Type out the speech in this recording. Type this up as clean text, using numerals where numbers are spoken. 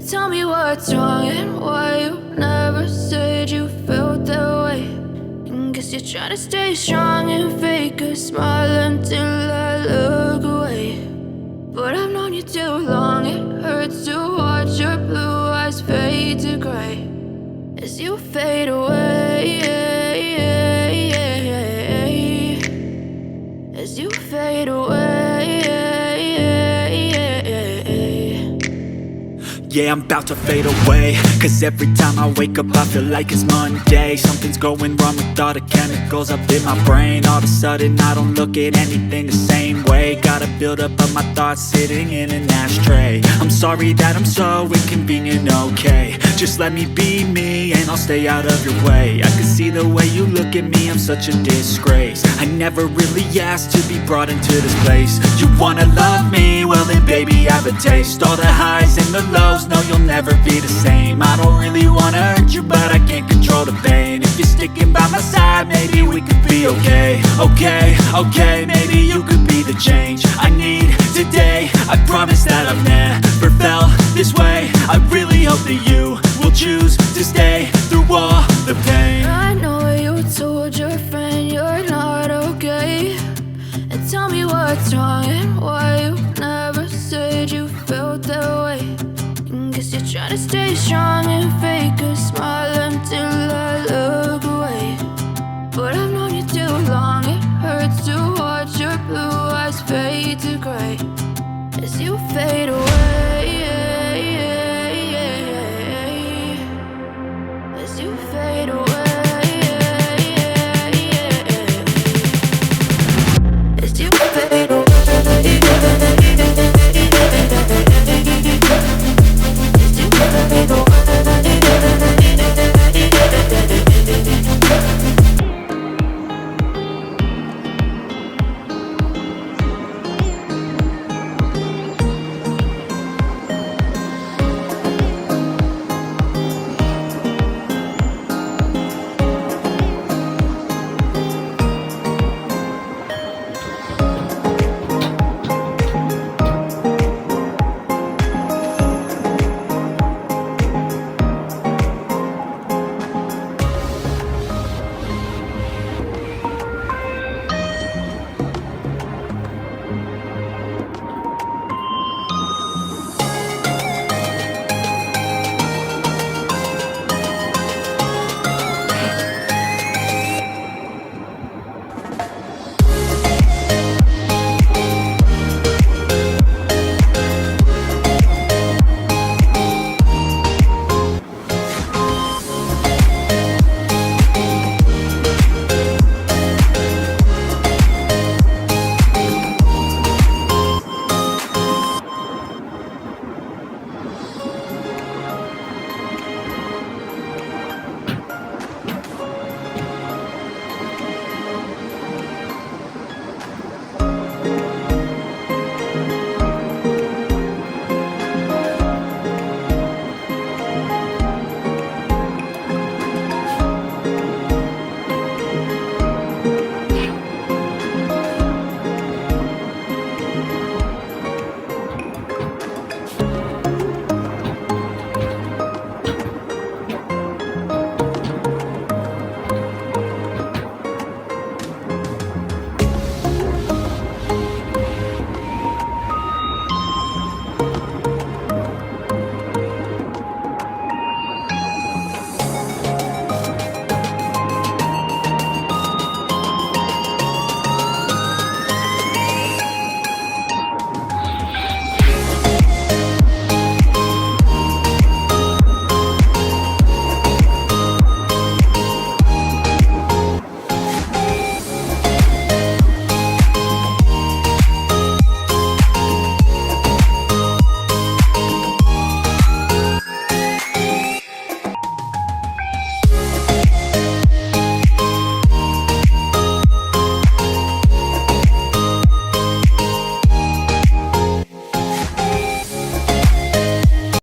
Tell me what's wrong and why you never said you felt that way. And guess you're trying to stay strong and fake a smile until I look away. But I've known you too long, it hurts to watch your blue eyes fade to gray as you fade away, as you fade away. Yeah, I'm about to fade away, cause every time I wake up I feel like it's Monday. Something's going wrong with all the chemicals up in my brain. All of a sudden I don't look at anything the same way. Gotta build up of my thoughts sitting in an ashtray. I'm sorry that I'm so inconvenient, okay. Just let me be me and I'll stay out of your way. I can see the way you look at me, I'm such a disgrace. I never really asked to be brought into this place. You wanna love me? Well then baby I have a taste. All the highs and the lows, no you'll never be the same. I don't really wanna hurt you but I can't control the pain. If you're sticking by my side maybe we could be okay. Okay, maybe you could be the change I need today. I promise that I've never felt this way. I really hope that you will choose to stay through all the pain. I know you told your friend you're not okay. And tell me what's wrong and why you never said you felt that way. And guess you're trying to stay strong and fake a smile until I look away. But I've known you too long, it hurts to watch your blue eyes fade to gray as you fade away.